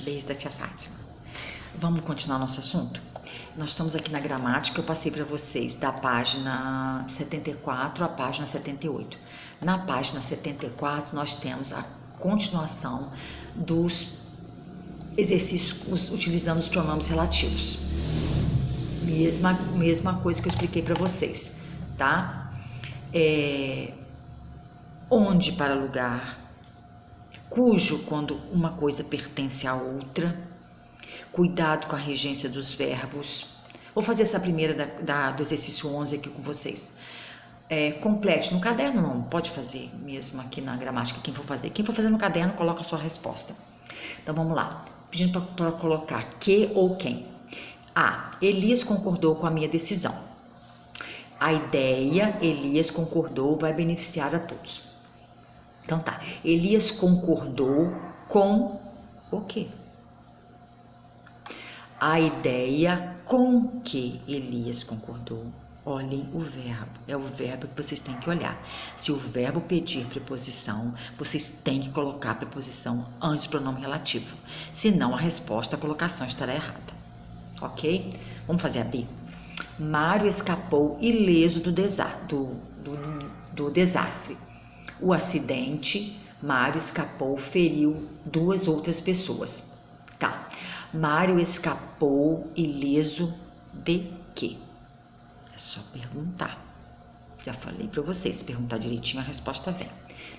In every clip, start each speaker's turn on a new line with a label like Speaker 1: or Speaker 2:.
Speaker 1: Beijo da tia Fátima. Vamos continuar nosso assunto? Nós estamos aqui na gramática, eu passei para vocês da página 74 à página 78. Na página 74 nós temos a continuação dos exercícios utilizando os pronomes relativos. Mesma coisa que eu expliquei para vocês, tá? Onde para lugar, cujo quando uma coisa pertence à outra, cuidado com a regência dos verbos. Vou fazer essa primeira do exercício 11 aqui com vocês. Complete no caderno, não pode fazer mesmo aqui na gramática, quem for fazer no caderno, coloca a sua resposta. Então vamos lá, pedindo para colocar que ou quem. A. Elias concordou com a minha decisão. A ideia, Elias concordou, vai beneficiar a todos. Então tá, Elias concordou com o quê? A ideia com que Elias concordou. Olhem o verbo, é o verbo que vocês têm que olhar. Se o verbo pedir preposição, vocês têm que colocar a preposição antes do pronome relativo. Senão a resposta, a colocação estará errada. Ok? Vamos fazer a B. Mário escapou ileso do desastre. O acidente, Mário escapou, feriu 2 outras pessoas. Tá. Mário escapou ileso de quê? É só perguntar. Já falei para vocês, se perguntar direitinho a resposta vem.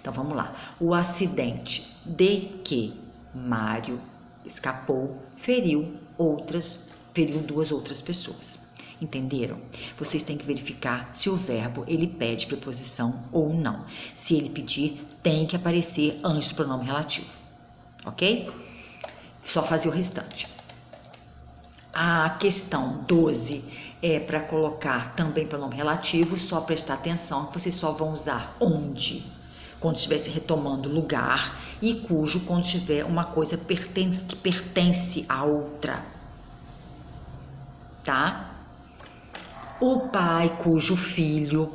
Speaker 1: Então vamos lá. O acidente de que Mário escapou, feriu 2 outras pessoas. Entenderam? Vocês têm que verificar se o verbo ele pede preposição ou não. Se ele pedir, tem que aparecer antes do pronome relativo. Ok? Só fazer o restante. A questão 12 é para colocar também pronome relativo, só prestar atenção que vocês só vão usar onde, quando estiver se retomando lugar, e cujo quando tiver uma coisa que pertence a outra. Tá? O pai cujo filho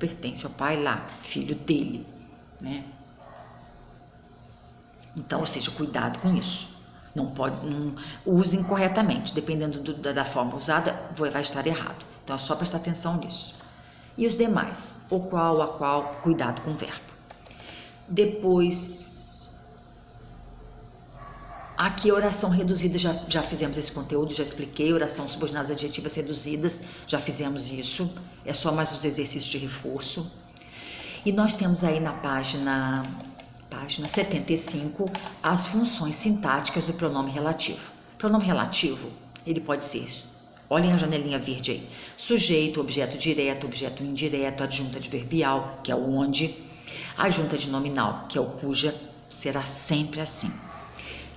Speaker 1: pertence ao pai lá, filho dele, né? Então, ou seja, cuidado com isso. Não usem corretamente, dependendo da forma usada, vai estar errado. Então é só prestar atenção nisso. E os demais, o qual, a qual, cuidado com o verbo. Depois, aqui oração reduzida, já fizemos esse conteúdo, já expliquei, oração subordinadas adjetivas reduzidas, já fizemos isso, é só mais os exercícios de reforço. E nós temos aí na página 75, as funções sintáticas do pronome relativo. Pronome relativo, ele pode ser, olhem a janelinha verde aí, sujeito, objeto direto, objeto indireto, adjunta adverbial, que é o onde, adjunta de nominal, que é o cuja, será sempre assim.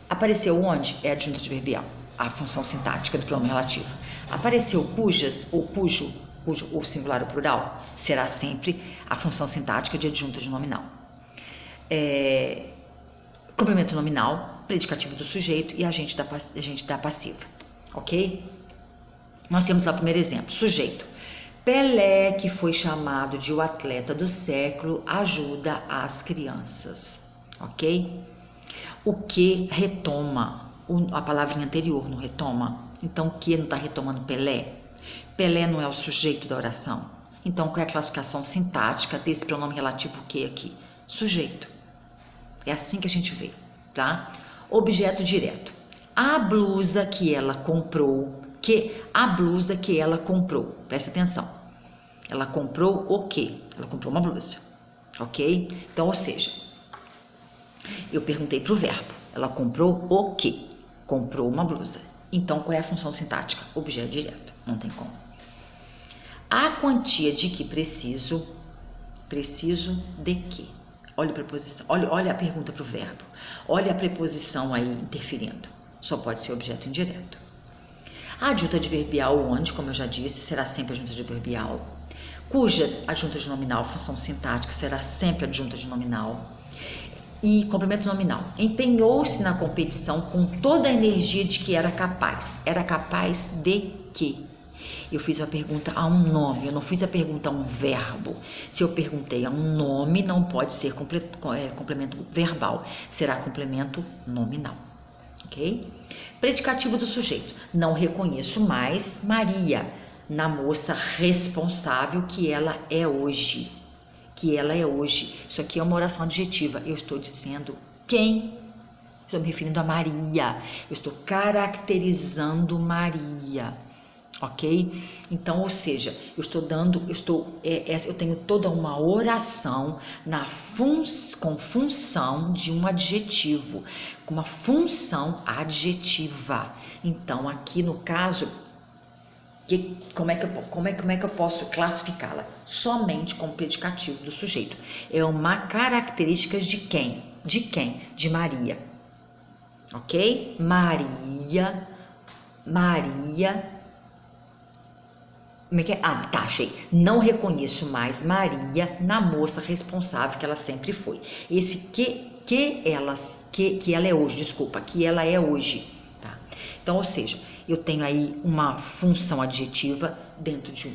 Speaker 1: Apareceu onde é adjunta adverbial, a função sintática do pronome relativo. Apareceu cujas ou cujo, ou singular ou plural, será sempre a função sintática de adjunta de nominal. Complemento nominal, predicativo do sujeito e agente da passiva, ok? Nós temos lá o primeiro exemplo, sujeito. Pelé, que foi chamado de o atleta do século, ajuda as crianças, ok? O que retoma, a palavrinha anterior não retoma, então o que não está retomando Pelé? Pelé não é o sujeito da oração, então qual é a classificação sintática desse pronome relativo que aqui? Sujeito. É assim que a gente vê, tá? Objeto direto. A blusa que ela comprou, presta atenção. Ela comprou o quê? Ela comprou uma blusa, ok? Então, ou seja, eu perguntei para o verbo, ela comprou o quê? Comprou uma blusa. Então, qual é a função sintática? Objeto direto, não tem como. A quantia de que preciso de quê? Olha a preposição, olha a pergunta para o verbo. Olha a preposição aí interferindo. Só pode ser objeto indireto. A adjunta adverbial onde, como eu já disse, será sempre adjunta adverbial. Cujas adjunta de nominal, função sintática, será sempre adjunta de nominal. E complemento nominal. Empenhou-se na competição com toda a energia de que era capaz. Era capaz de quê? Eu fiz a pergunta a um nome, eu não fiz a pergunta a um verbo. Se eu perguntei a um nome, não pode ser complemento verbal, será complemento nominal, ok? Predicativo do sujeito. Não reconheço mais Maria na moça responsável que ela é hoje. Que ela é hoje. Isso aqui é uma oração adjetiva. Eu estou dizendo quem? Estou me referindo a Maria. Eu estou caracterizando Maria. Ok? Então, ou seja, eu tenho toda uma oração com função de um adjetivo, com uma função adjetiva. Então, aqui no caso, como é que eu posso classificá-la? Somente como predicativo do sujeito. É uma característica de quem? De quem? De Maria. Ok? Maria. Como é que é? Ah, tá, achei. Não reconheço mais Maria na moça responsável que ela sempre foi. Esse que ela é hoje, desculpa, que ela é hoje, tá? Então, ou seja, eu tenho aí uma função adjetiva dentro de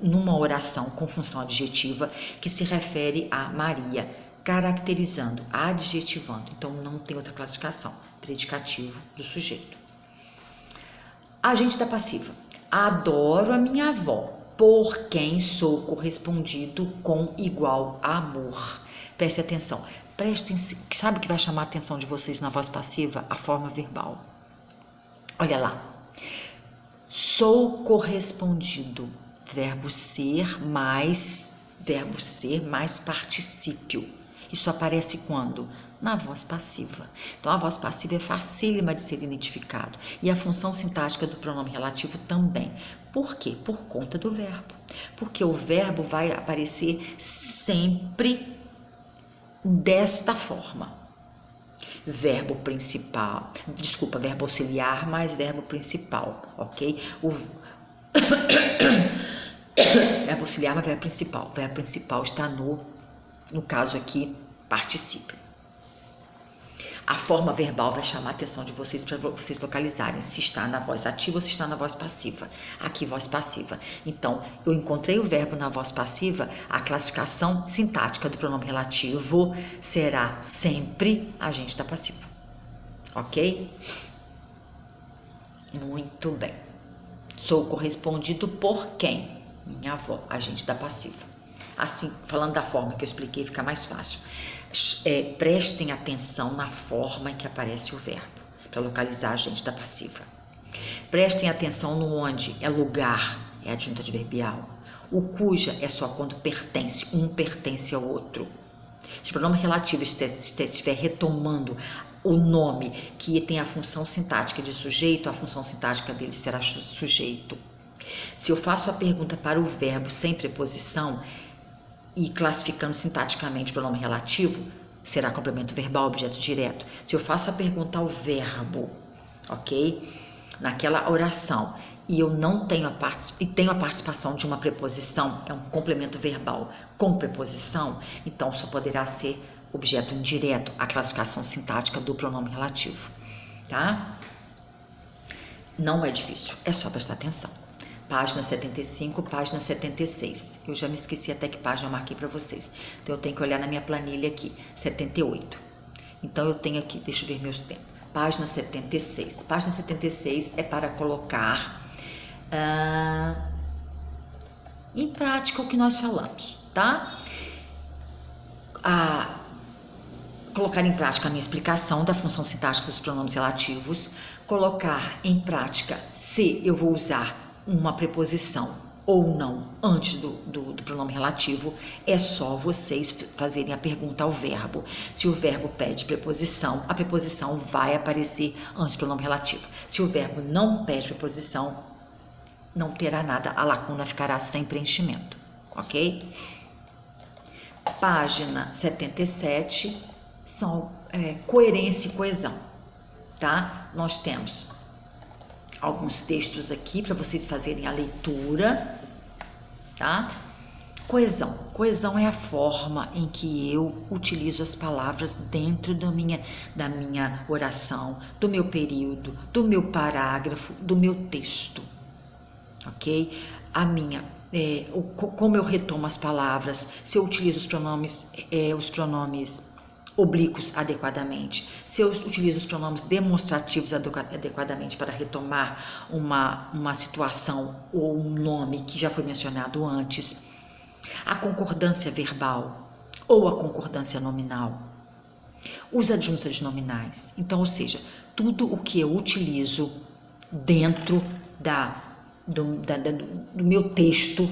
Speaker 1: numa oração com função adjetiva que se refere a Maria, caracterizando, adjetivando. Então, não tem outra classificação. Predicativo do sujeito. Agente da passiva. Adoro a minha avó, por quem sou correspondido com igual amor. Preste atenção. Sabe o que vai chamar a atenção de vocês na voz passiva? A forma verbal. Olha lá. Sou correspondido. Verbo ser mais particípio. Isso aparece quando? Na voz passiva. Então, a voz passiva é facílima de ser identificado. E a função sintática do pronome relativo também. Por quê? Por conta do verbo. Porque o verbo vai aparecer sempre desta forma. Verbo auxiliar mais verbo principal, ok? Verbo auxiliar mais verbo principal. O verbo principal está no caso aqui, particípio. A forma verbal vai chamar a atenção de vocês para vocês localizarem se está na voz ativa ou se está na voz passiva. Aqui, voz passiva. Então, eu encontrei o verbo na voz passiva, a classificação sintática do pronome relativo será sempre agente da passiva. Ok? Muito bem. Sou correspondido por quem? Minha avó, agente da passiva. Assim, falando da forma que eu expliquei, fica mais fácil. Prestem atenção na forma em que aparece o verbo, para localizar a agente da passiva. Prestem atenção no onde é lugar, é adjunto adverbial. O cuja é só quando pertence, um pertence ao outro. Se o pronome relativo estiver retomando o nome que tem a função sintática de sujeito, a função sintática dele será sujeito. Se eu faço a pergunta para o verbo sem preposição, e classificando sintaticamente o pronome relativo, será complemento verbal, objeto direto. Se eu faço a pergunta ao verbo, ok? Naquela oração, e eu não tenho tenho a participação de uma preposição, é um complemento verbal com preposição, então só poderá ser objeto indireto, a classificação sintática do pronome relativo, tá? Não é difícil, é só prestar atenção. Página 75, página 76. Eu já me esqueci até que página eu marquei para vocês. Então, eu tenho que olhar na minha planilha aqui. 78. Então, eu tenho aqui, deixa eu ver meus tempos. Página 76. Página 76 é para colocar em prática o que nós falamos, tá? Colocar em prática a minha explicação da função sintática dos pronomes relativos. Colocar em prática se eu vou usar uma preposição ou não antes do pronome relativo, é só vocês fazerem a pergunta ao verbo. Se o verbo pede preposição, a preposição vai aparecer antes do pronome relativo. Se o verbo não pede preposição, não terá nada, a lacuna ficará sem preenchimento, ok? Página 77 são coerência e coesão, tá? Nós temos alguns textos aqui para vocês fazerem a leitura, tá? Coesão é a forma em que eu utilizo as palavras dentro da minha oração, do meu período, do meu parágrafo, do meu texto, ok? Como eu retomo as palavras, se eu utilizo os pronomes oblíquos adequadamente, se eu utilizo os pronomes demonstrativos adequadamente para retomar uma situação ou um nome que já foi mencionado antes, a concordância verbal ou a concordância nominal, os adjuntos adnominais. Então, ou seja, tudo o que eu utilizo dentro do meu texto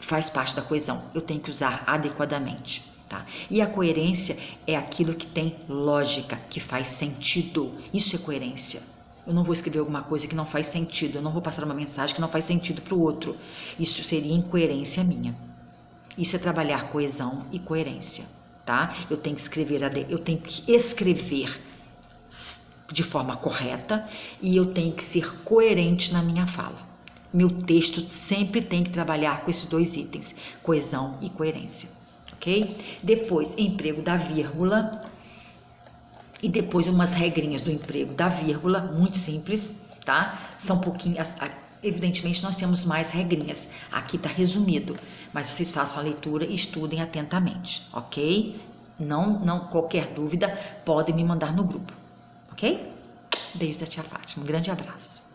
Speaker 1: faz parte da coesão. Eu tenho que usar adequadamente, tá? E a coerência é aquilo que tem lógica, que faz sentido. Isso é coerência. Eu não vou escrever alguma coisa que não faz sentido, eu não vou passar uma mensagem que não faz sentido para o outro. Isso seria incoerência minha. Isso é trabalhar coesão e coerência, tá? Eu tenho que escrever de forma correta e eu tenho que ser coerente na minha fala. Meu texto sempre tem que trabalhar com esses dois itens, coesão e coerência, ok? Depois, emprego da vírgula e depois umas regrinhas do emprego da vírgula, muito simples, tá? São pouquinhas, evidentemente nós temos mais regrinhas, aqui tá resumido, mas vocês façam a leitura e estudem atentamente, ok? Não qualquer dúvida, podem me mandar no grupo, ok? Beijo da tia Fátima, um grande abraço.